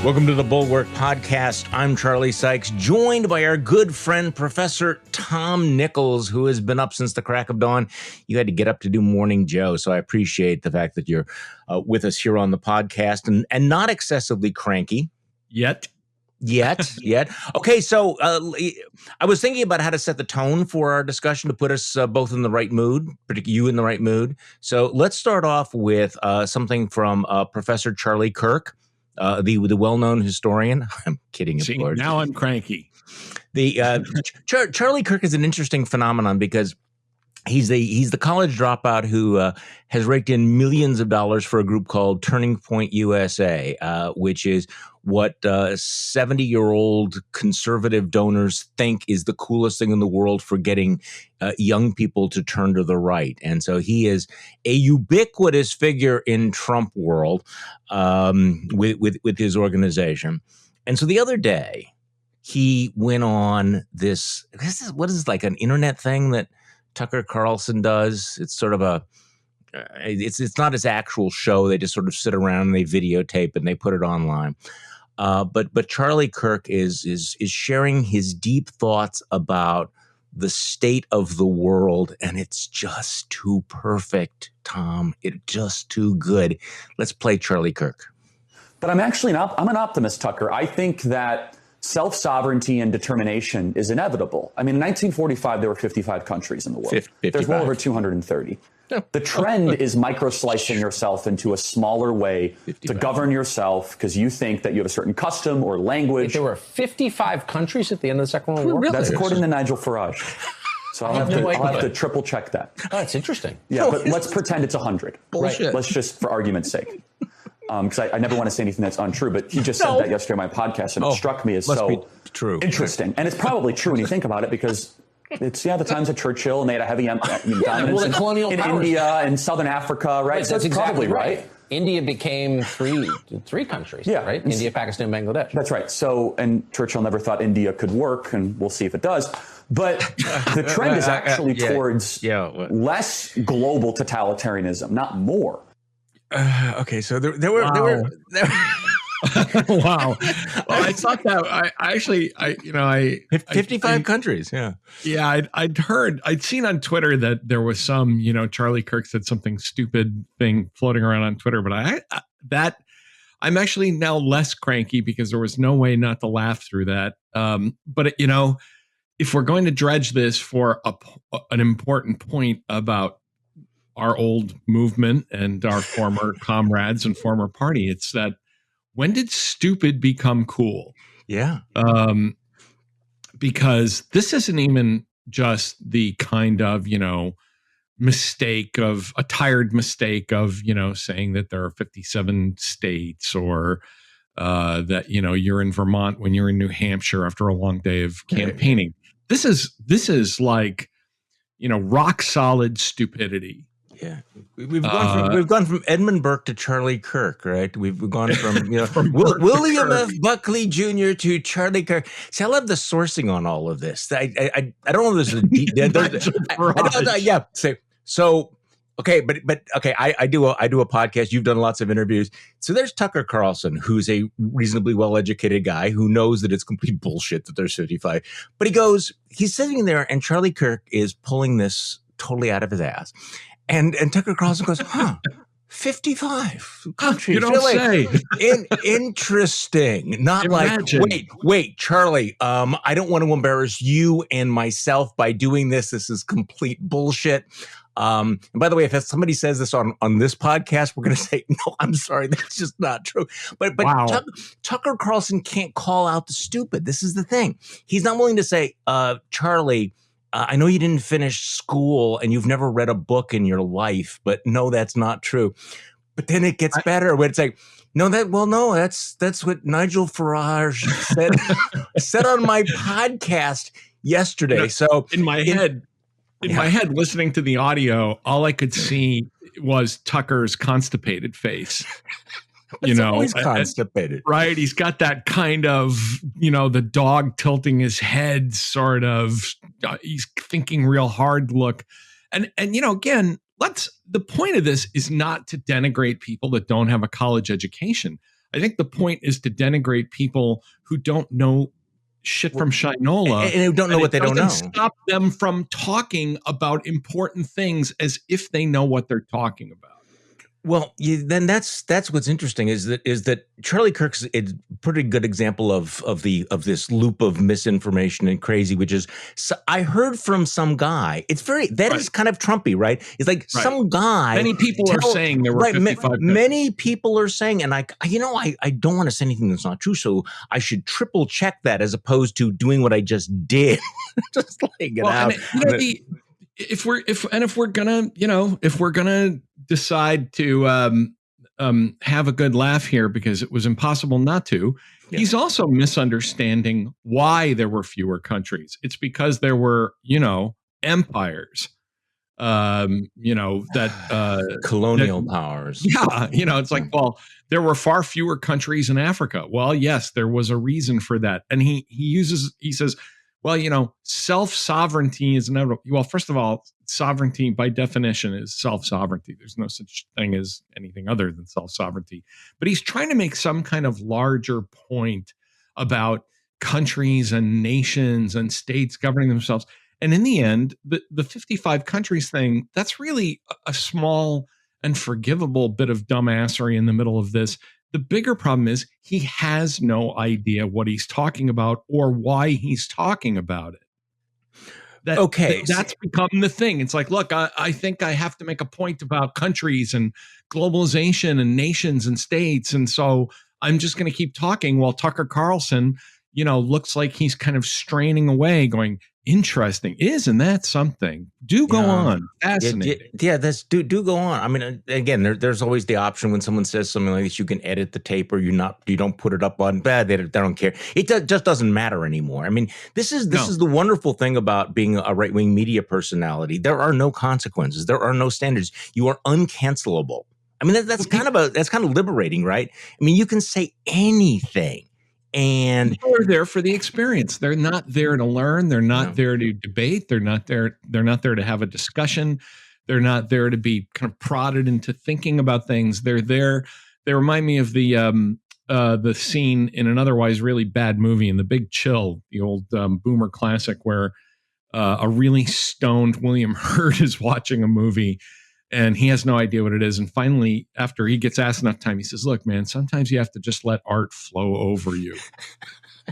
Welcome to the Bulwark Podcast. I'm Charlie Sykes, joined by our good friend, Professor Tom Nichols, who has been up since the crack of dawn. You had to get up to do Morning Joe, so I appreciate the fact that you're with us here on the podcast and not excessively cranky. Yet. Okay, so I was thinking about how to set the tone for our discussion to put us both in the right mood, particularly you in the right mood. So let's start off with something from Professor Charlie Kirk. The well-known historian. I'm kidding, of course. Now I'm cranky. Charlie Kirk is an interesting phenomenon because he's the college dropout who has raked in millions of dollars for a group called Turning Point USA, which is what 70-year-old conservative donors think is the coolest thing in the world for getting young people to turn to the right. And so he is a ubiquitous figure in Trump world with his organization. And so the other day, he went on what is like an internet thing that Tucker Carlson does. It's sort of it's not his actual show. They just sort of sit around and they videotape and they put it online. But Charlie Kirk is sharing his deep thoughts about the state of the world, and it's just too perfect, Tom. It's just too good. Let's play Charlie Kirk. But I'm an optimist, Tucker. I think that self-sovereignty and determination is inevitable. I mean, in 1945, there were 55 countries in the world. 55. There's well over 230. The trend is micro-slicing yourself into a smaller way 55. To govern yourself because you think that you have a certain custom or language. There were 55 countries at the end of the Second World War? Really? That's according to Nigel Farage. So I'll have to triple check that. Oh, that's interesting. Yeah, but let's pretend it's 100. Bullshit. Right? Let's just, for argument's sake. Because I never want to say anything that's untrue, but he just said that yesterday on my podcast, and it struck me as so true. Interesting. And it's probably true when you think about it, because it's, the times of Churchill, and they had a heavy dominance the colonial in powers. India and Southern Africa, right? So that's it's exactly probably right. India became three countries, right? India, Pakistan, Bangladesh. That's right. So, and Churchill never thought India could work, and we'll see if it does. But the trend is actually towards less global totalitarianism, not more. Okay, so there were wow. Well, I thought that I actually 55 countries. I'd seen on Twitter that there was some, Charlie Kirk said something stupid thing floating around on Twitter, but I'm actually now less cranky because there was no way not to laugh through that. But if we're going to dredge this for an important point about our old movement and our former comrades and former party, it's that when did stupid become cool? Yeah. Because this isn't even just the kind of, a tired mistake of, saying that there are 57 states or that, you're in Vermont when you're in New Hampshire after a long day of campaigning. This is like, rock solid stupidity. Yeah, we've gone from Edmund Burke to Charlie Kirk, right? We've gone from William F. Buckley Jr. to Charlie Kirk. See, I love the sourcing on all of this. I don't know if there's I do a podcast. You've done lots of interviews. So there's Tucker Carlson, who's a reasonably well-educated guy who knows that it's complete bullshit that there's 55. But he's sitting there, and Charlie Kirk is pulling this totally out of his ass. And Tucker Carlson goes, 55 countries. You don't say. Interesting. Not Imagine. Like, wait, Charlie, I don't want to embarrass you and myself by doing this. This is complete bullshit. And by the way, if somebody says this on this podcast, we're going to say, no, I'm sorry. That's just not true. But wow. Tucker Carlson can't call out the stupid. This is the thing. He's not willing to say, Charlie, I know you didn't finish school and you've never read a book in your life, but no, that's not true. But then it gets better when it's like, that's what Nigel Farage said on my podcast yesterday. So in my head, listening to the audio, all I could see was Tucker's constipated face. Always constipated, right? He's got that kind of, the dog tilting his head sort of, he's thinking real hard look. And again, the point of this is not to denigrate people that don't have a college education. I think the point is to denigrate people who don't know shit from shinola, and who don't know what they don't know. Stop them from talking about important things as if they know what they're talking about. Well, then that's what's interesting is that Charlie Kirk's a pretty good example of this loop of misinformation and crazy, which is, so I heard from some guy. It's is kind of Trumpy, right? It's like some guy. Many people are saying there were 55. Many people are saying, and I don't want to say anything that's not true, so I should triple check that as opposed to doing what I just did, just laying it out. If we're gonna decide to have a good laugh here because it was impossible not to, he's also misunderstanding why there were fewer countries. It's because there were, empires, colonial powers. Yeah, it's like, well, there were far fewer countries in Africa. Well, yes, there was a reason for that, and he says, well, self-sovereignty is inevitable. Well, first of all, sovereignty by definition is self-sovereignty. There's no such thing as anything other than self-sovereignty. But he's trying to make some kind of larger point about countries and nations and states governing themselves. And in the end, the 55 countries thing, that's really a small and forgivable bit of dumbassery in the middle of this. The bigger problem is he has no idea what he's talking about or why he's talking about it. That's become the thing. It's like, look, I think I have to make a point about countries and globalization and nations and states. And so I'm just going to keep talking while Tucker Carlson, looks like he's kind of straining away going, interesting. Isn't that something? Do go on. Fascinating. That's do go on. I mean, again, there's always the option when someone says something like this, you can edit the tape or you don't put it up on bad. They don't care. It just doesn't matter anymore. I mean, this is the wonderful thing about being a right-wing media personality. There are no consequences. There are no standards. You are uncancelable. I mean, that's kind of liberating, right? I mean, you can say anything. And they're there for the experience. They're not there to learn. They're not there to debate. They're not there to have a discussion. They're not there to be kind of prodded into thinking about things. They're there. They remind me of the scene in an otherwise really bad movie in The Big Chill, the old boomer classic, where a really stoned William Hurt is watching a movie and he has no idea what it is. And finally, after he gets asked enough time, he says, look, man, sometimes you have to just let art flow over you.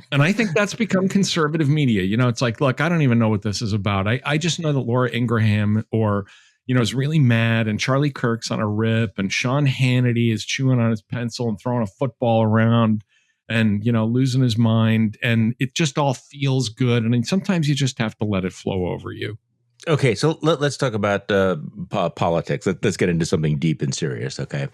And I think that's become conservative media. It's like, look, I don't even know what this is about. I just know that Laura Ingraham is really mad and Charlie Kirk's on a rip and Sean Hannity is chewing on his pencil and throwing a football around and, losing his mind. And it just all feels good. And then sometimes you just have to let it flow over you. Okay, so let's talk about politics. Let's get into something deep and serious. Okay,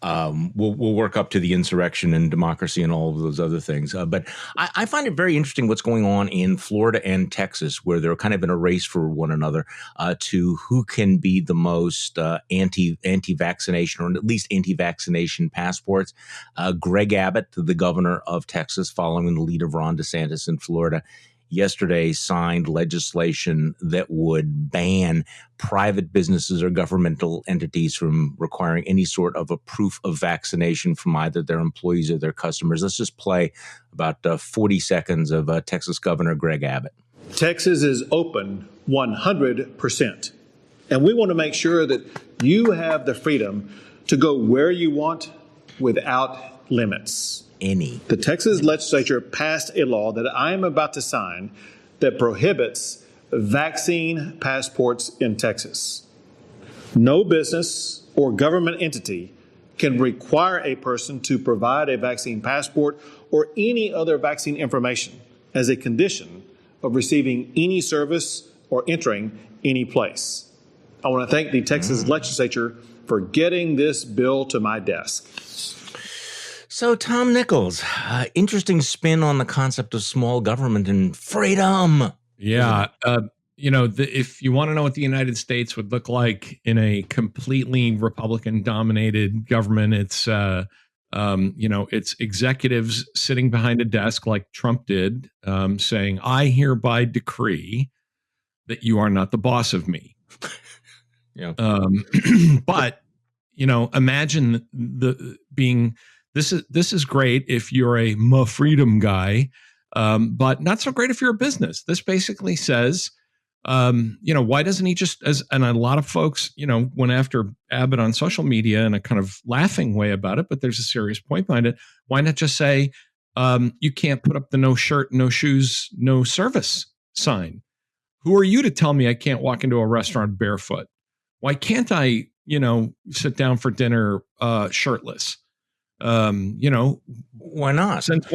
we'll work up to the insurrection and democracy and all of those other things. But I find it very interesting what's going on in Florida and Texas, where they're kind of in a race for one another to who can be the most anti-vaccination or at least anti-vaccination passports. Greg Abbott, the governor of Texas, following the lead of Ron DeSantis in Florida, yesterday signed legislation that would ban private businesses or governmental entities from requiring any sort of a proof of vaccination from either their employees or their customers. Let's just play about 40 seconds of Texas Governor Greg Abbott. Texas is open 100%. And we want to make sure that you have the freedom to go where you want without limits. The Texas legislature passed a law that I am about to sign that prohibits vaccine passports in Texas. No business or government entity can require a person to provide a vaccine passport or any other vaccine information as a condition of receiving any service or entering any place. I want to thank the Texas legislature for getting this bill to my desk. So, Tom Nichols, interesting spin on the concept of small government and freedom. Yeah. If you want to know what the United States would look like in a completely Republican-dominated government, it's executives sitting behind a desk like Trump did, saying, I hereby decree that you are not the boss of me. But, imagine being This is great if you're a freedom guy, but not so great if you're a business. This basically says, why doesn't he just, and a lot of folks, went after Abbott on social media in a kind of laughing way about it, but there's a serious point behind it. Why not just say, you can't put up the no shirt, no shoes, no service sign? Who are you to tell me I can't walk into a restaurant barefoot? Why can't I, sit down for dinner shirtless? Why not? Since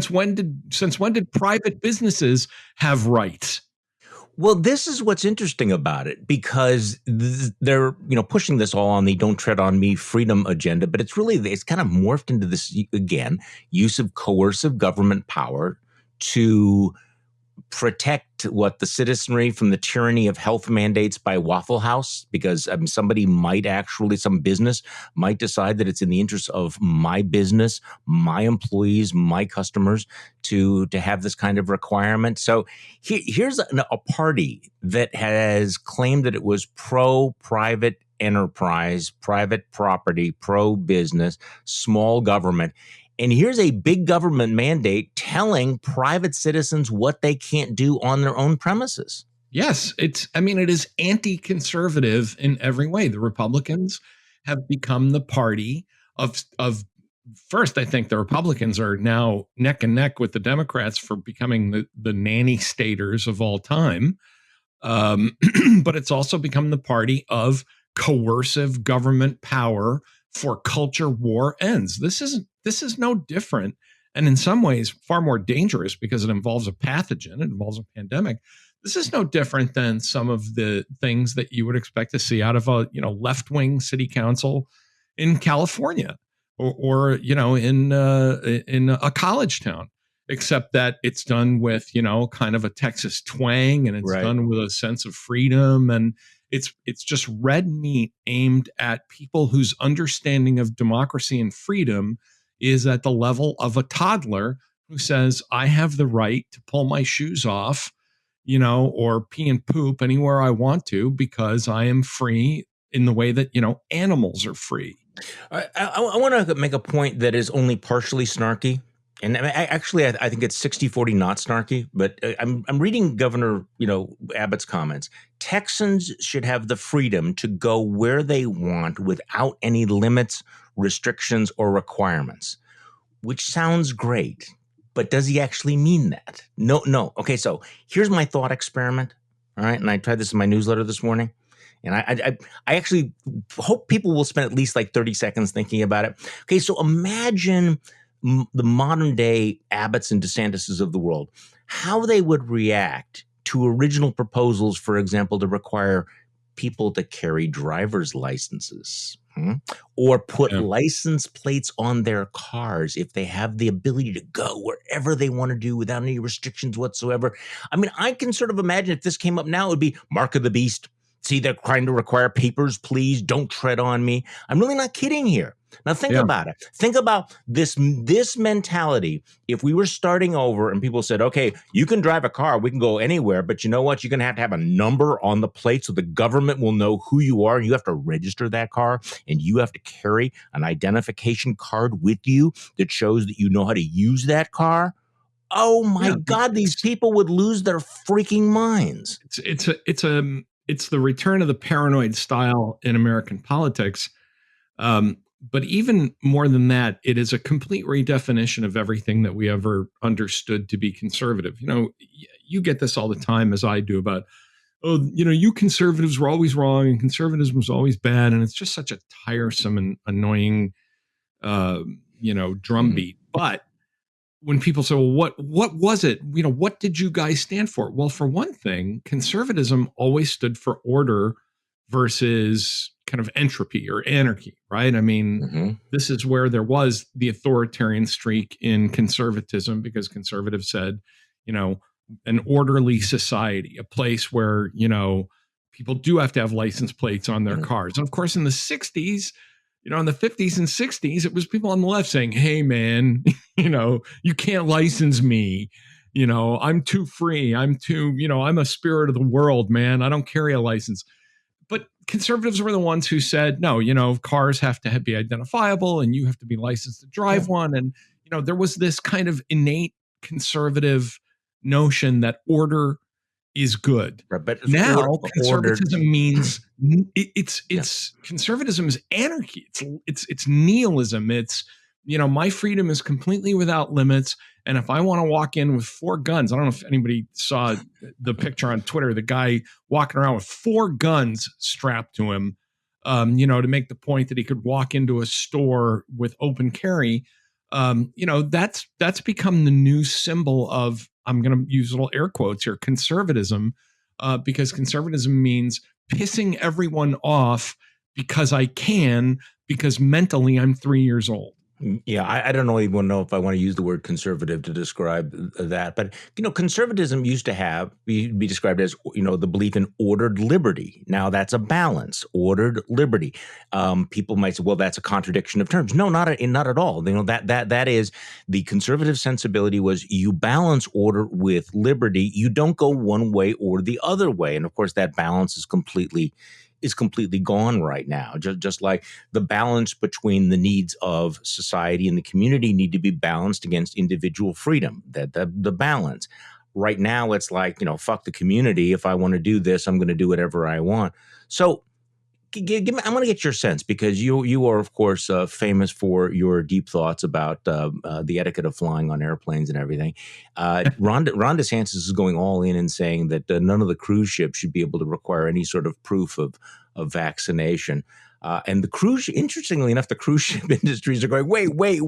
when did private businesses have rights? Well, this is what's interesting about it, because they're, pushing this all on the "don't tread on me" freedom agenda, but it's kind of morphed into this, again, use of coercive government power to protect the citizenry from the tyranny of health mandates by Waffle House, because some business might decide that it's in the interest of my business, my employees, my customers to have this kind of requirement. So here's a party that has claimed that it was pro-private enterprise, private property, pro-business, small government. And here's a big government mandate telling private citizens what they can't do on their own premises. Yes, it is anti-conservative in every way. The Republicans have become the party of first, I think the Republicans are now neck and neck with the Democrats for becoming the nanny staters of all time. But it's also become the party of coercive government power for culture war ends. This is no different, and in some ways far more dangerous, because it involves a pathogen, it involves a pandemic. This is no different than some of the things that you would expect to see out of a left-wing city council in California or in a college town, except that it's done with kind of a Texas twang, and it's done with a sense of freedom, and it's just red meat aimed at people whose understanding of democracy and freedom is at the level of a toddler who says, I have the right to pull my shoes off, or pee and poop anywhere I want to, because I am free in the way that, animals are free. I want to make a point that is only partially snarky. And I think it's 60-40 not snarky, but I'm reading Governor, Abbott's comments. Texans should have the freedom to go where they want without any limits, restrictions, or requirements, which sounds great. But does he actually mean that? No. Okay, so here's my thought experiment. All right, and I tried this in my newsletter this morning. And I actually hope people will spend at least 30 seconds thinking about it. Okay, so imagine the modern day Abbotts and DeSantis's of the world, how they would react to original proposals, for example, to require people to carry driver's licenses, or put license plates on their cars if they have the ability to go wherever they want to do without any restrictions whatsoever. I can sort of imagine if this came up now, it would be mark of the beast. See, they're trying to require papers, please don't tread on me. I'm really not kidding here. Now think about it. Think about this mentality. If we were starting over and people said, okay, you can drive a car, we can go anywhere, but you know what? You're going to have a number on the plate so the government will know who you are, and you have to register that car, and you have to carry an identification card with you that shows that you know how to use that car. Oh my God, these people would lose their freaking minds. It's the return of the paranoid style in American politics. But even more than that, it is a complete redefinition of everything that we ever understood to be conservative. You get this all the time, as I do, about, you conservatives were always wrong and conservatism was always bad. And it's just such a tiresome and annoying, drumbeat. But when people say, well, what was it? What did you guys stand for? Well, for one thing, conservatism always stood for order versus kind of entropy or anarchy, right? This is where there was the authoritarian streak in conservatism, because conservatives said, an orderly society, a place where, people do have to have license plates on their cars. And of course, in the 60s, in the 50s and 60s, it was people on the left saying, hey, man, you can't license me. I'm too free. I'm a spirit of the world, man. I don't carry a license. But conservatives were the ones who said, no, cars have to be identifiable and you have to be licensed to drive one. And, there was this kind of innate conservative notion that order is good. Right, but now conservatism means conservatism is anarchy. It's nihilism. It's, my freedom is completely without limits. And if I want to walk in with 4 guns, I don't know if anybody saw the picture on Twitter, the guy walking around with 4 guns strapped to him, to make the point that he could walk into a store with open carry. That's become the new symbol of, I'm going to use little air quotes here, conservatism, because conservatism means pissing everyone off because I can, because mentally I'm 3 years old. Yeah, I don't even know if I want to use the word conservative to describe that. But, conservatism used to be described as, the belief in ordered liberty. Now that's a balance, ordered liberty. People might say, well, that's a contradiction of terms. No, not at all. That is the conservative sensibility was you balance order with liberty. You don't go one way or the other way. And of course, that balance is completely gone right now. Just like the balance between the needs of society and the community need to be balanced against individual freedom. That the balance. Right now, it's like, fuck the community. If I want to do this, I'm going to do whatever I want. So I'm going to get your sense, because you are, of course, famous for your deep thoughts about the etiquette of flying on airplanes and everything. Ron DeSantis is going all in and saying that none of the cruise ships should be able to require any sort of proof of vaccination. And interestingly enough, the cruise ship industries are going, wait.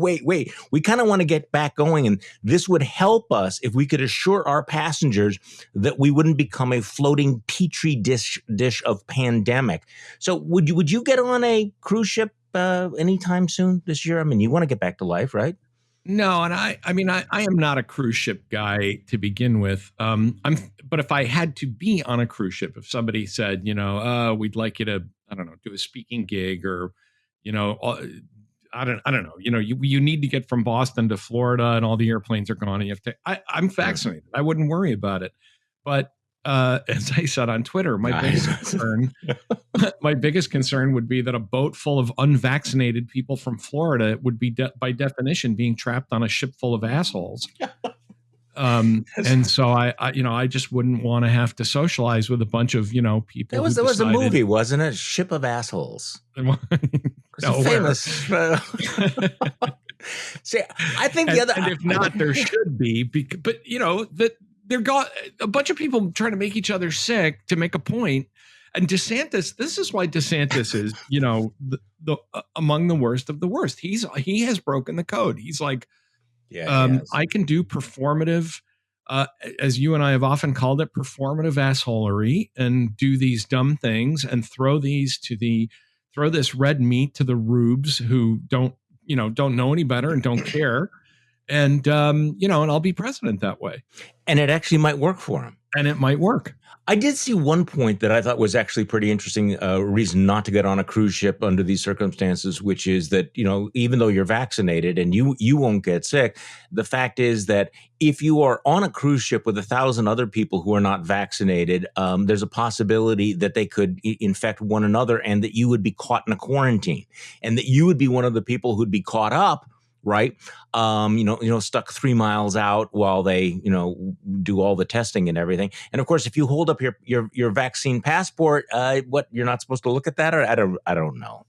We kind of want to get back going. And this would help us if we could assure our passengers that we wouldn't become a floating petri dish of pandemic. So would you get on a cruise ship anytime soon this year? I mean, you want to get back to life, right? No, and I am not a cruise ship guy to begin with. But if I had to be on a cruise ship, if somebody said, we'd like you to, I don't know, do a speaking gig, or, I don't know, you need to get from Boston to Florida and all the airplanes are gone and you have to, I'm vaccinated. I wouldn't worry about it. But as I said on Twitter, my biggest concern would be that a boat full of unvaccinated people from Florida would be by definition being trapped on a ship full of assholes. And so I just wouldn't want to have to socialize with a bunch of, people. There was a movie, wasn't it? Ship of Assholes. Famous. See, I think and if not, there should be, but that they're got a bunch of people trying to make each other sick to make a point. And DeSantis, this is why DeSantis is, the among the worst of the worst. He has broken the code. He's like, I can do performative, as you and I have often called it, performative assholery, and do these dumb things and throw this red meat to the rubes who don't know any better and don't care. And, and I'll be president that way. And it actually might work for him. And it might work. I did see one point that I thought was actually pretty interesting, reason not to get on a cruise ship under these circumstances, which is that, even though you're vaccinated and you won't get sick, the fact is that if you are on a cruise ship with 1,000 other people who are not vaccinated, there's a possibility that they could infect one another and that you would be caught in a quarantine and that you would be one of the people who'd be caught up. Right. Stuck 3 miles out while they, do all the testing and everything. And of course, if you hold up your vaccine passport, you're not supposed to look at that, or I don't know.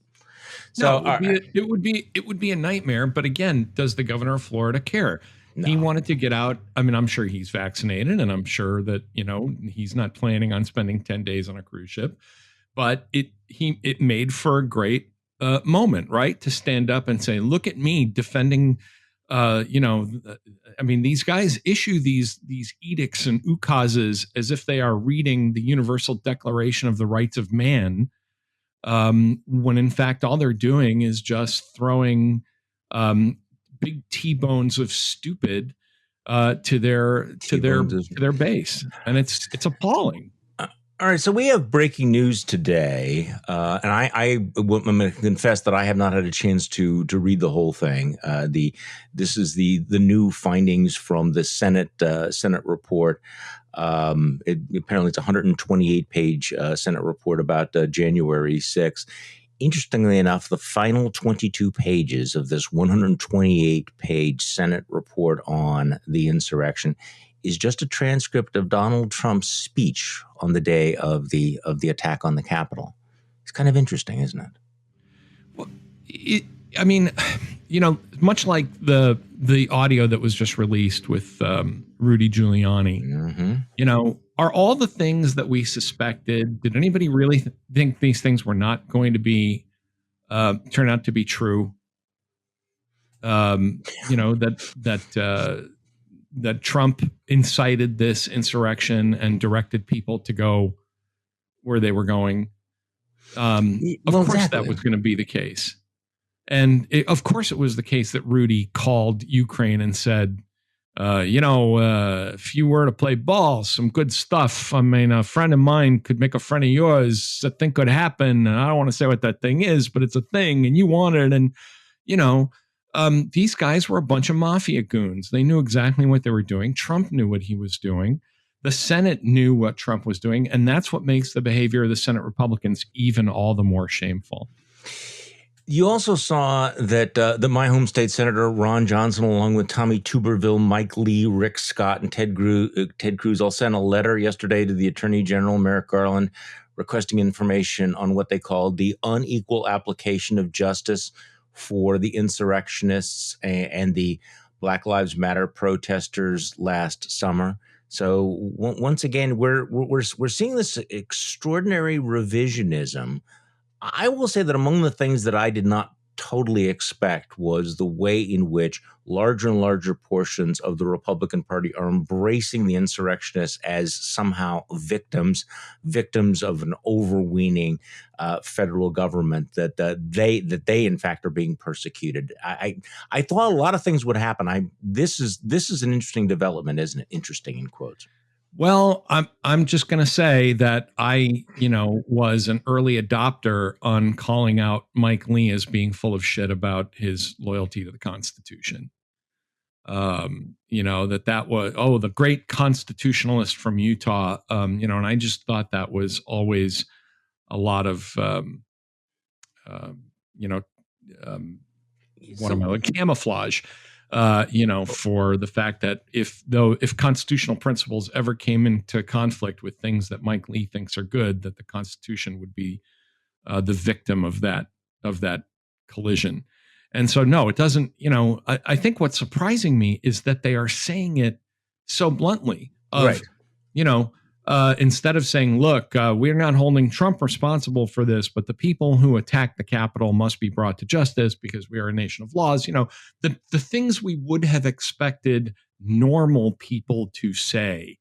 So it would be a nightmare. But again, does the governor of Florida care? No. He wanted to get out. I mean, I'm sure he's vaccinated, and I'm sure that, he's not planning on spending 10 days on a cruise ship. But it made for a great moment, right? To stand up and say, look at me defending, these guys issue these edicts and ukases as if they are reading the Universal Declaration of the Rights of Man, when in fact all they're doing is just throwing big T-bones of stupid to their base, and it's appalling. All right, so we have breaking news today, and I'm going to confess that I have not had a chance to read the whole thing. This is the new findings from the Senate report. Apparently, it's a 128-page Senate report about January 6th. Interestingly enough, the final 22 pages of this 128-page Senate report on the insurrection is just a transcript of Donald Trump's speech on the day of the attack on the Capitol. It's kind of interesting, isn't it? Well, much like the audio that was just released with Rudy Giuliani, are all the things that we suspected, did anybody really think these things were not going to be turn out to be true? That Trump incited this insurrection and directed people to go where they were going. Of course, exactly. That was going to be the case. And of course, it was the case that Rudy called Ukraine and said, if you were to play ball, some good stuff. I mean, a friend of mine could make a friend of yours. That thing could happen. And I don't want to say what that thing is, but it's a thing and you want it. And, these guys were a bunch of mafia goons. They knew exactly what they were doing. Trump knew what he was doing. The Senate knew what Trump was doing. And that's what makes the behavior of the Senate Republicans even all the more shameful. You also saw that my home state Senator Ron Johnson, along with Tommy Tuberville, Mike Lee, Rick Scott, and Ted Cruz all sent a letter yesterday to the Attorney General, Merrick Garland, requesting information on what they called the unequal application of justice for the insurrectionists and the Black Lives Matter protesters last summer. So once again, we're seeing this extraordinary revisionism. I will say that among the things that I did not totally expect was the way in which larger and larger portions of the Republican Party are embracing the insurrectionists as somehow victims of an overweening federal government, that they in fact are being persecuted. I thought a lot of things would happen. This is an interesting development, isn't it? Interesting in quotes. Well, I'm just going to say that I, was an early adopter on calling out Mike Lee as being full of shit about his loyalty to the Constitution. That was, the great constitutionalist from Utah, and I just thought that was always a lot of, camouflage. For the fact that if constitutional principles ever came into conflict with things that Mike Lee thinks are good, that the Constitution would be the victim of that collision. And so, no, it doesn't. I think what's surprising me is that they are saying it so bluntly. Right. Instead of saying, look, we're not holding Trump responsible for this, but the people who attacked the Capitol must be brought to justice because we are a nation of laws. The things we would have expected normal people to say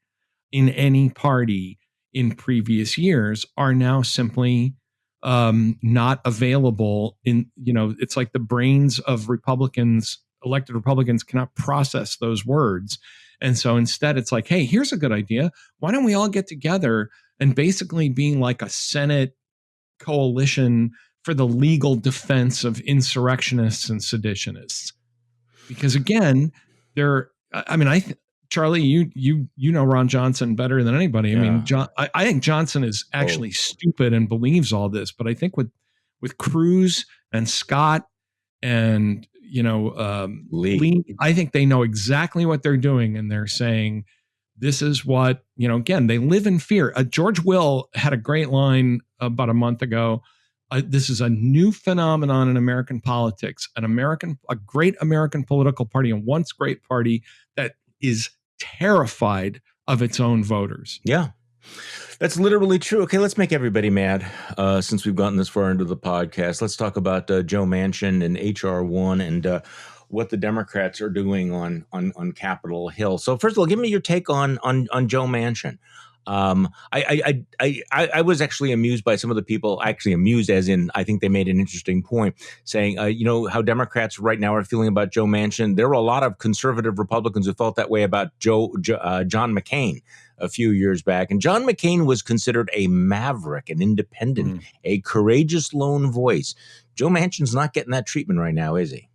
in any party in previous years are now simply not available. It's like the brains of elected Republicans cannot process those words. And so instead it's like, hey, here's a good idea. Why don't we all get together and basically being like a Senate coalition for the legal defense of insurrectionists and seditionists? Because again, Charlie, you know Ron Johnson better than anybody. Yeah. I think Johnson is actually stupid and believes all this, but I think with Cruz and Scott and Lee, I think they know exactly what they're doing, and they're saying this is what, again, they live in fear. George Will had a great line about a month ago. This is a new phenomenon in American politics, a great American political party, and once great party that is terrified of its own voters. Yeah. That's literally true. Okay, let's make everybody mad since we've gotten this far into the podcast. Let's talk about Joe Manchin and H.R. 1 and what the Democrats are doing on Capitol Hill. So first of all, give me your take on Joe Manchin. I was actually amused by some of the people, actually amused as in I think they made an interesting point saying, how Democrats right now are feeling about Joe Manchin. There were a lot of conservative Republicans who felt that way about John McCain a few years back. And John McCain was considered a maverick, an independent, a courageous lone voice. Joe Manchin's not getting that treatment right now, is he?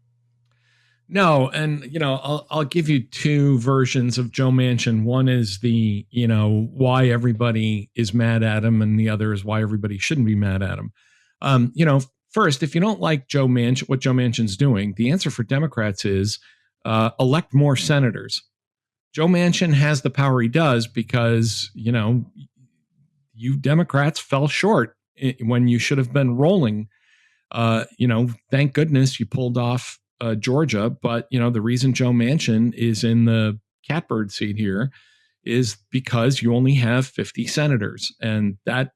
No, and I'll give you two versions of Joe Manchin. One is the why everybody is mad at him, and the other is why everybody shouldn't be mad at him. First, if you don't like Joe Manchin, what Joe Manchin's doing, the answer for Democrats is elect more senators. Joe Manchin has the power he does because you Democrats fell short when you should have been rolling. Thank goodness you pulled off Georgia, but the reason Joe Manchin is in the catbird seat here is because you only have 50 senators, and that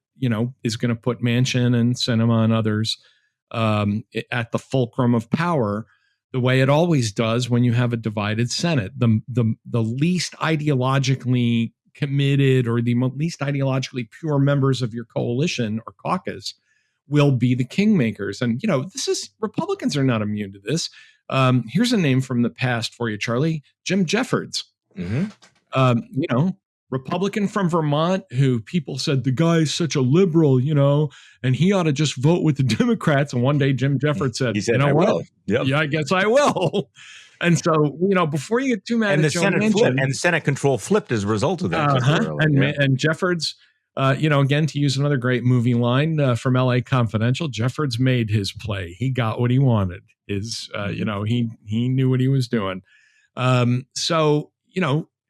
is going to put Manchin and Sinema and others at the fulcrum of power, the way it always does when you have a divided Senate. The least ideologically committed or the least ideologically pure members of your coalition or caucus will be the kingmakers. And, Republicans are not immune to this. Here's a name from the past for you, Charlie, Jim Jeffords. Mm-hmm. Republican from Vermont, who people said the guy's such a liberal, and he ought to just vote with the Democrats. And one day Jim Jeffords said, I will. Yep. Yeah, I guess I will. And so, before you get too mad at Joe Manchin, and Senate control flipped as a result of that. And Jeffords, again, to use another great movie line from LA Confidential, Jeffords made his play. He got what he wanted. He knew what he was doing. So,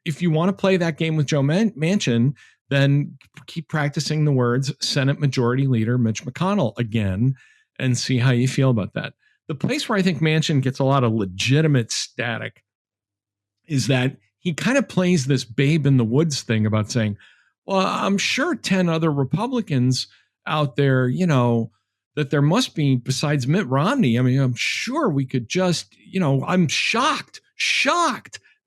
if you want to play that game with Joe Manchin, then keep practicing the words Senate Majority Leader Mitch McConnell again and see how you feel about that. The place where I think Manchin gets a lot of legitimate static is that he kind of plays this babe in the woods thing about saying, well, I'm sure 10 other Republicans out there, that there must be besides Mitt Romney. I mean, I'm sure we could just, I'm shocked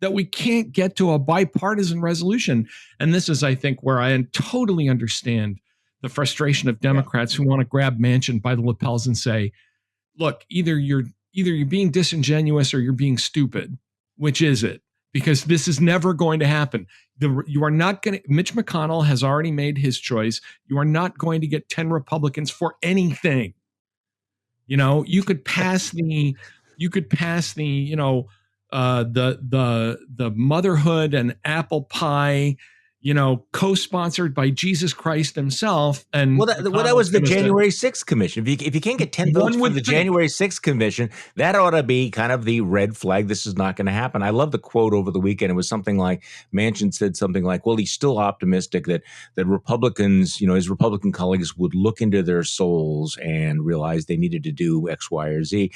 that we can't get to a bipartisan resolution. And this is, I think, where I totally understand the frustration of Democrats who want to grab Manchin by the lapels and say, look, either you're being disingenuous or you're being stupid. Which is it? Because this is never going to happen. You are not going to. Mitch McConnell has already made his choice. You are not going to get 10 Republicans for anything. You could pass the motherhood and apple pie, co-sponsored by Jesus Christ himself. And that was the January 6th commission. If you can't get 10 votes for the January 6th commission, that ought to be kind of the red flag. This is not going to happen. I love the quote over the weekend. It was something like Manchin said something like, well, he's still optimistic that Republicans, his Republican colleagues would look into their souls and realize they needed to do X, Y, or Z.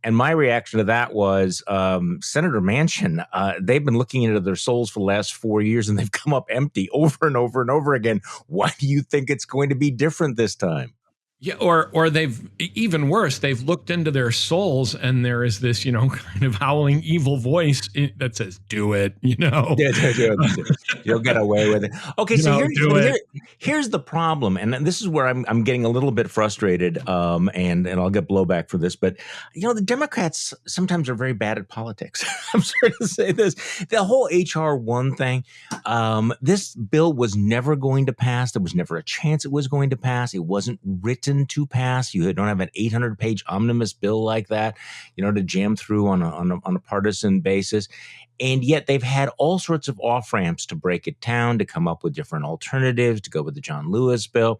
And my reaction to that was, Senator Manchin, they've been looking into their souls for the last 4 years and they've come up empty over and over and over again. Why do you think it's going to be different this time? Yeah, or they've, even worse, they've looked into their souls and there is this, kind of howling evil voice that says, do it, You'll get away with it. Okay, so here's the problem. And this is where I'm getting a little bit frustrated, and I'll get blowback for this. But, the Democrats sometimes are very bad at politics. I'm sorry to say this. The whole H.R. 1 thing, this bill was never going to pass. There was never a chance it was going to pass. It wasn't written to pass. You don't have an 800-page omnibus bill like that, to jam through on a partisan basis. And yet they've had all sorts of off-ramps to break it down, to come up with different alternatives, to go with the John Lewis bill.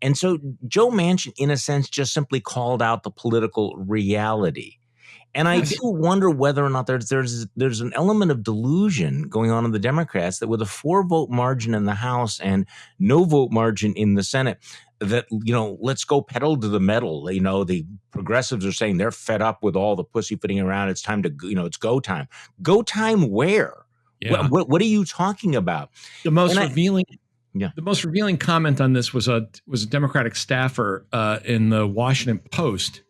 And so Joe Manchin, in a sense, just simply called out the political reality. And I do wonder whether or not there's an element of delusion going on in the Democrats that with a 4-vote margin in the House and no vote margin in the Senate, that, let's go pedal to the metal. The progressives are saying they're fed up with all the pussyfooting around. It's time to, it's go time. Go time where? Yeah. What are you talking about? The most revealing comment on this was a Democratic staffer in the Washington Post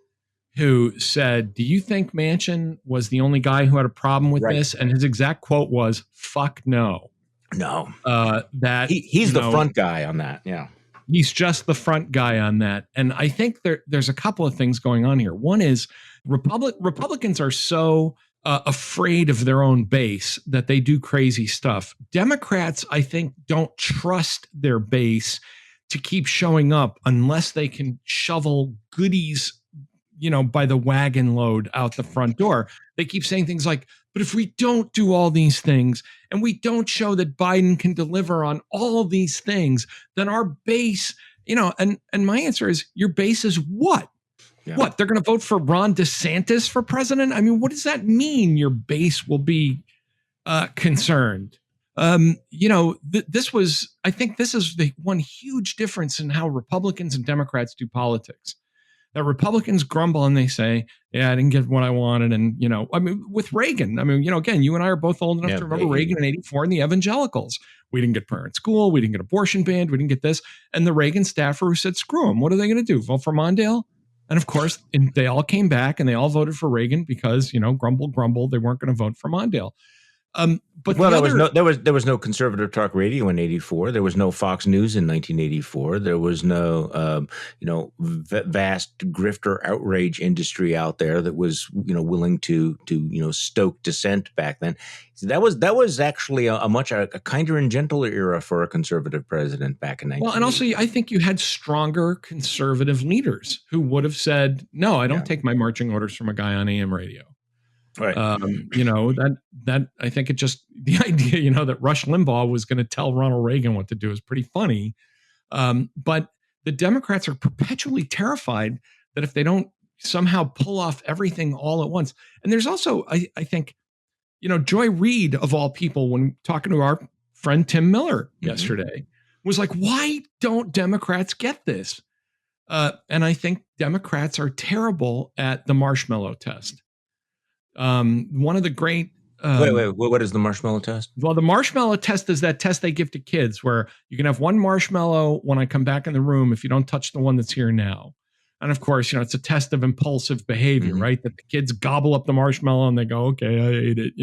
who said, do you think Manchin was the only guy who had a problem with this? And his exact quote was, fuck no. No. That he's the front guy on that. Yeah. He's just the front guy on that. And I think there's a couple of things going on here. One is Republicans are so afraid of their own base that they do crazy stuff. Democrats, I think, don't trust their base to keep showing up unless they can shovel goodies by the wagon load out the front door. They keep saying things like, but if we don't do all these things and we don't show that Biden can deliver on all of these things, then our base, and my answer is, your base is what? Yeah. What? They're going to vote for Ron DeSantis for president? I mean, what does that mean? Your base will be concerned. I think this is the one huge difference in how Republicans and Democrats do politics. That Republicans grumble and they say, yeah, I didn't get what I wanted. And, with Reagan, again, you and I are both old enough to remember Reagan in 1984 and the evangelicals. We didn't get parent school. We didn't get abortion banned. We didn't get this. And the Reagan staffer who said, screw them. What are they going to do? Vote for Mondale? And of course, they all came back and they all voted for Reagan because, grumble. They weren't going to vote for Mondale. But there was no conservative talk radio in 1984. There was no Fox News in 1984. There was no vast grifter outrage industry out there that was willing to stoke dissent back then. So that was actually a much kinder and gentler era for a conservative president back in 1980. Well, and also I think you had stronger conservative leaders who would have said, no, I don't take my marching orders from a guy on AM radio. Right. That I think the idea, that Rush Limbaugh was going to tell Ronald Reagan what to do is pretty funny. But the Democrats are perpetually terrified that if they don't somehow pull off everything all at once. And there's also, I think, Joy Reid, of all people, when talking to our friend Tim Miller yesterday, was like, why don't Democrats get this? And I think Democrats are terrible at the marshmallow test. One of the great wait, what is the marshmallow test? Well, the marshmallow test is that test they give to kids where you can have one marshmallow when I come back in the room if you don't touch the one that's here now. And of course, it's a test of impulsive behavior, right? That the kids gobble up the marshmallow and they go, okay, I ate it.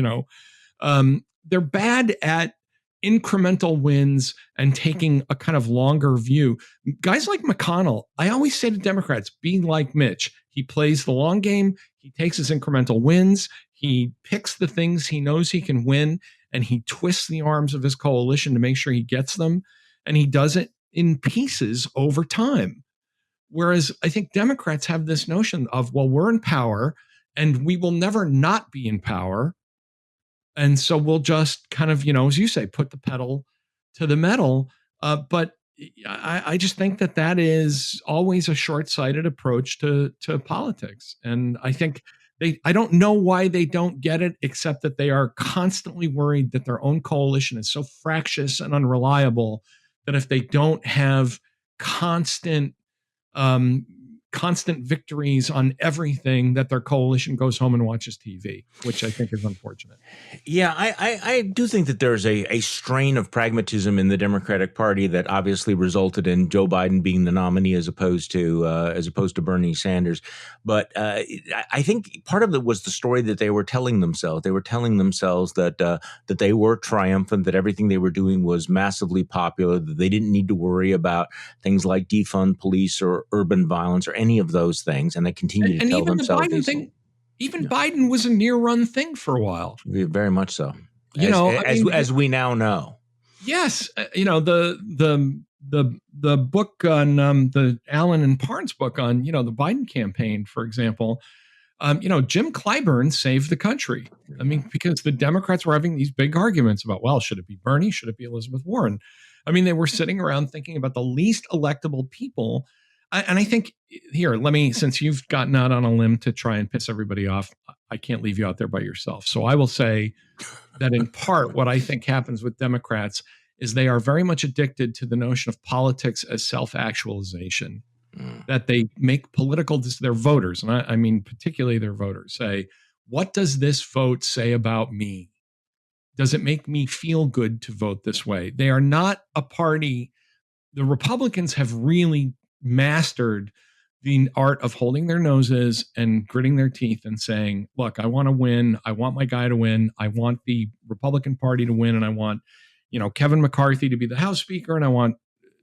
They're bad at incremental wins and taking a kind of longer view. Guys like McConnell, I always say to Democrats, be like Mitch. He plays the long game. He takes his incremental wins. He picks the things he knows he can win, and he twists the arms of his coalition to make sure he gets them. And he does it in pieces over time. Whereas I think Democrats have this notion of, well, we're in power and we will never not be in power. And so we'll just kind of, as you say, put the pedal to the metal. But I just think that is always a short-sighted approach to politics. And I think I don't know why they don't get it, except that they are constantly worried that their own coalition is so fractious and unreliable that if they don't have constant victories on everything, that their coalition goes home and watches TV, which I think is unfortunate. Yeah, I do think that there's a strain of pragmatism in the Democratic Party that obviously resulted in Joe Biden being the nominee as opposed to Bernie Sanders. But I think part of it was the story that they were telling themselves. They were telling themselves that they were triumphant, that everything they were doing was massively popular, that they didn't need to worry about things like defund police or urban violence or any of those things, and they continue to tell themselves these things. Even Biden was a near-run thing for a while. Very much so. As we now know. Yes, the book on the Allen and Parnes book on the Biden campaign, for example. Jim Clyburn saved the country. I mean, because the Democrats were having these big arguments about, well, should it be Bernie? Should it be Elizabeth Warren? I mean, they were sitting around thinking about the least electable people. And I think here, since you've gotten out on a limb to try and piss everybody off, I can't leave you out there by yourself. So I will say that in part, what I think happens with Democrats is they are very much addicted to the notion of politics as self-actualization, that they make their voters, and I mean particularly their voters, say, what does this vote say about me? Does it make me feel good to vote this way? They are not a party. The Republicans have really mastered the art of holding their noses and gritting their teeth and saying, look, I want to win. I want my guy to win. I want the Republican Party to win. And I want, Kevin McCarthy to be the House Speaker. And I want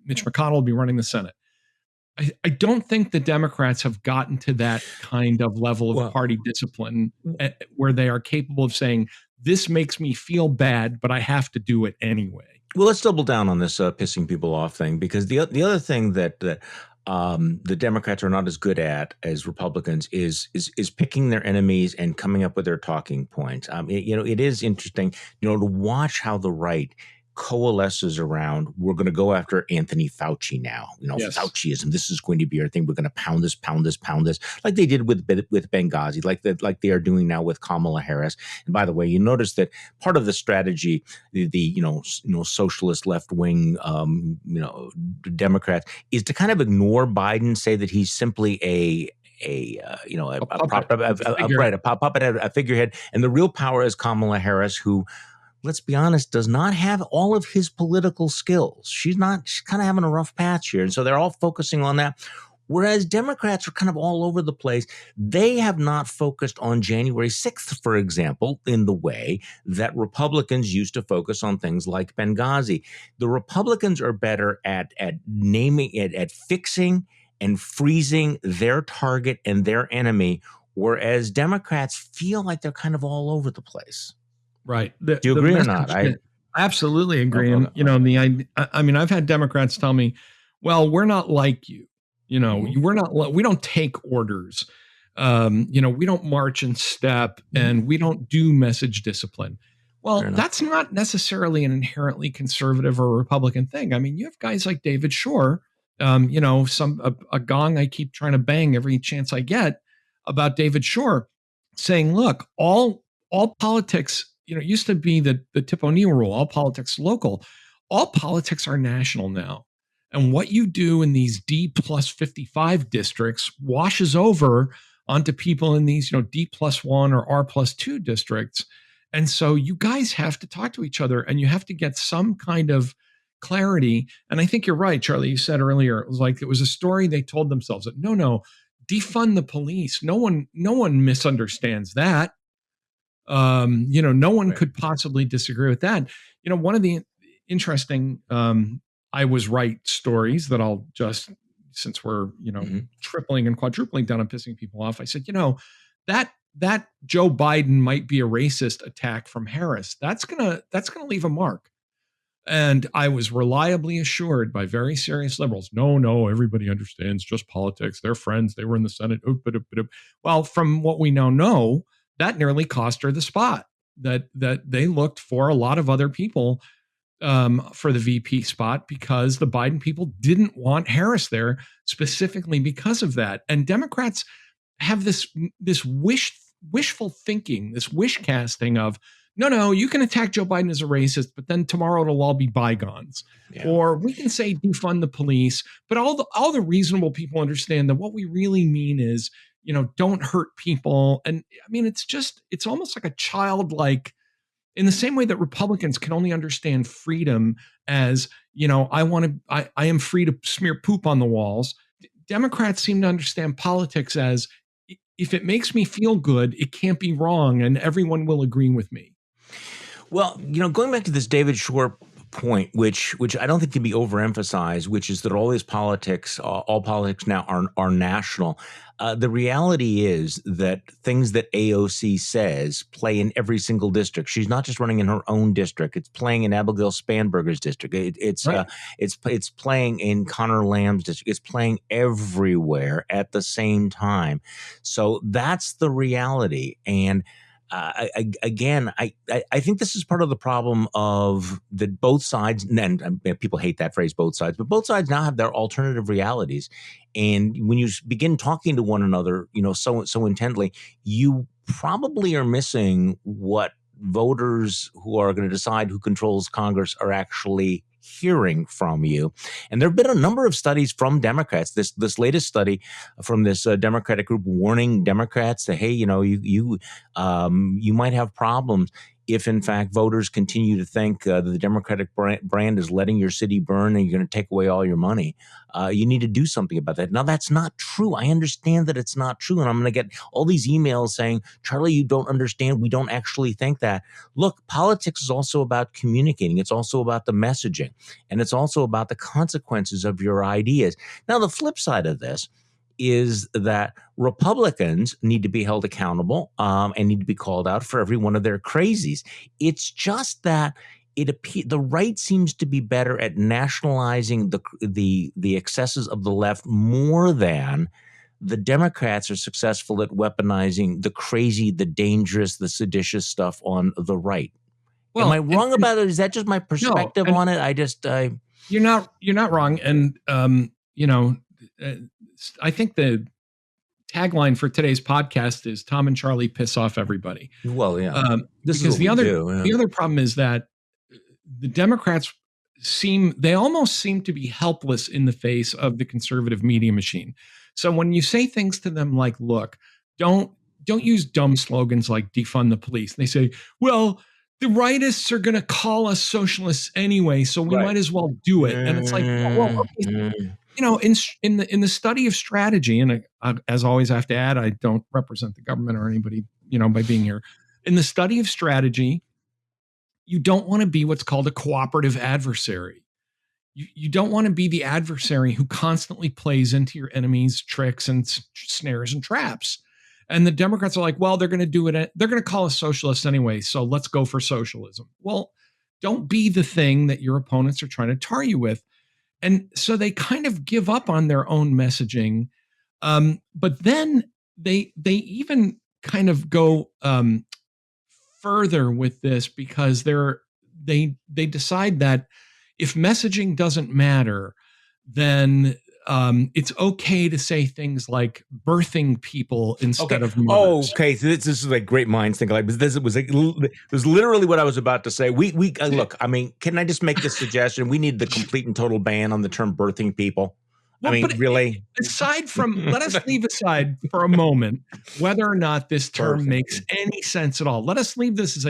Mitch McConnell to be running the Senate. I don't think the Democrats have gotten to that kind of level of party discipline where they are capable of saying, this makes me feel bad, but I have to do it anyway. Well, let's double down on this pissing people off thing, because the other thing that the Democrats are not as good at as Republicans is picking their enemies and coming up with their talking points. It is interesting, to watch how the right coalesces around, we're going to go after Anthony Fauci now. Yes. Fauciism. This is going to be our thing. We're going to pound this, like they did with Benghazi, like they are doing now with Kamala Harris. And by the way, you notice that part of the strategy, the socialist left wing, Democrats, is to kind of ignore Biden, say that he's simply a figurehead, and the real power is Kamala Harris, who, let's be honest, does not have all of his political skills. She's kind of having a rough patch here. And so they're all focusing on that. Whereas Democrats are kind of all over the place. They have not focused on January 6th, for example, in the way that Republicans used to focus on things like Benghazi. The Republicans are better at naming it, at fixing and freezing their target and their enemy, whereas Democrats feel like they're kind of all over the place. Right. Do you agree or not? I absolutely agree. And, I've had Democrats tell me, well, we're not like you. We don't take orders. We don't march in step, and we don't do message discipline. Well, that's not necessarily an inherently conservative or Republican thing. I mean, you have guys like David Shore, a gong I keep trying to bang every chance I get about David Shore, saying, look, all politics, it used to be the Tip O'Neill rule, all politics local. All politics are national now. And what you do in these D+55 districts washes over onto people in these, D+1 or R+2 districts. And so you guys have to talk to each other, and you have to get some kind of clarity. And I think you're right, Charlie. You said earlier, it was a story they told themselves that, no, defund the police. No one misunderstands that. No one could possibly disagree with that. One of the interesting I was right stories that I'll just, since we're, tripling and quadrupling down on pissing people off, I said, that Joe Biden might be a racist attack from Harris. That's gonna leave a mark. And I was reliably assured by very serious liberals, no, everybody understands just politics. They're friends. They were in the Senate. Well, from what we now know, that nearly cost her the spot. That they looked for a lot of other people for the VP spot because the Biden people didn't want Harris there specifically because of that. And Democrats have this wishful thinking, this wish casting of, no, you can attack Joe Biden as a racist, but then tomorrow it'll all be bygones. Yeah. Or we can say defund the police, but all the reasonable people understand that what we really mean is, don't hurt people. And I mean, it's almost like a childlike, in the same way that Republicans can only understand freedom as, I am free to smear poop on the walls. Democrats seem to understand politics as, if it makes me feel good, it can't be wrong, and everyone will agree with me. Well, going back to this David Shore point, which I don't think can be overemphasized, which is that all politics now are national. The reality is that things that AOC says play in every single district. She's not just running in her own district; it's playing in Abigail Spanberger's district. It's playing in Connor Lamb's district. It's playing everywhere at the same time. So that's the reality. And I think this is part of the problem of that both sides, and people hate that phrase, both sides, but both sides now have their alternative realities. And when you begin talking to one another, so intently, you probably are missing what voters who are going to decide who controls Congress are actually hearing from you. And there have been a number of studies from Democrats. This latest study from this Democratic group warning Democrats that, hey, you might have problems if, in fact, voters continue to think that the Democratic brand is letting your city burn and you're going to take away all your money. You need to do something about that. Now, that's not true. I understand that it's not true. And I'm going to get all these emails saying, Charlie, you don't understand. We don't actually think that. Look, politics is also about communicating. It's also about the messaging. And it's also about the consequences of your ideas. Now, the flip side of this is that Republicans need to be held accountable and need to be called out for every one of their crazies. It's just that the right seems to be better at nationalizing the excesses of the left more than the Democrats are successful at weaponizing the crazy, the dangerous, the seditious stuff on the right. Am I wrong about it? Is that just my perspective on it? You're not wrong. And I think the tagline for today's podcast is Tom and Charlie piss off everybody. Well, yeah. Because the other problem is that the Democrats almost seem to be helpless in the face of the conservative media machine. So when you say things to them like, look, don't use dumb slogans like defund the police. And they say, well, the rightists are going to call us socialists anyway, so we might as well do it. And it's like, well, in the study of strategy, and as always, I have to add, I don't represent the government or anybody, by being here. In the study of strategy, you don't want to be what's called a cooperative adversary. You don't want to be the adversary who constantly plays into your enemy's tricks and snares and traps. And the Democrats are like, well, they're going to do it. They're going to call us socialists anyway, so let's go for socialism. Well, don't be the thing that your opponents are trying to tar you with. And so they kind of give up on their own messaging. But then they even kind of go further with this because they decide that if messaging doesn't matter, then it's okay to say things like birthing people instead of mothers. Okay, so this is like great minds think alike. This was literally what I was about to say. We look. I mean, can I just make this suggestion? We need the complete and total ban on the term birthing people. Well, really. Aside from, let us leave aside for a moment whether or not this term makes any sense at all. Let us leave this as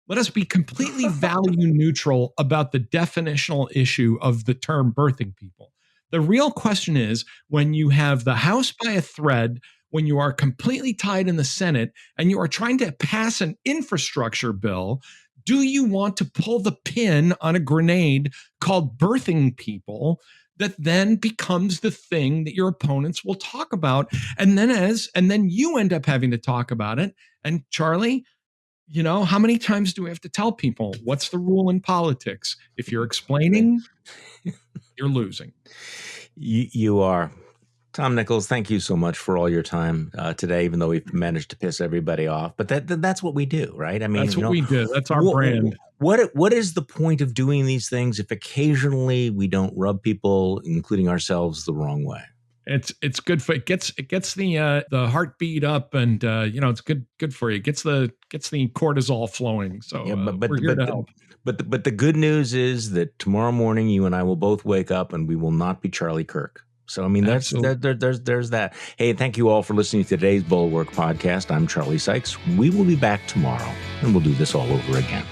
let us be completely value neutral about the definitional issue of the term birthing people. The real question is, when you have the House by a thread, when you are completely tied in the Senate and you are trying to pass an infrastructure bill, do you want to pull the pin on a grenade called birthing people that then becomes the thing that your opponents will talk about? And then you end up having to talk about it. And Charlie, how many times do we have to tell people what's the rule in politics? If you're explaining, you're losing. You are. Tom Nichols, thank you so much for all your time today, even though we've managed to piss everybody off. But that's what we do, right? I mean, that's what we do. That's our brand. What is the point of doing these things if occasionally we don't rub people, including ourselves, the wrong way? It's good for it gets the heartbeat up, and it's good for you. It gets the cortisol flowing. So we're here to help. But the good news is that tomorrow morning you and I will both wake up and we will not be Charlie Kirk. So I mean there's that. Hey, thank you all for listening to today's Bulwark podcast. I'm Charlie Sykes. We will be back tomorrow and we'll do this all over again.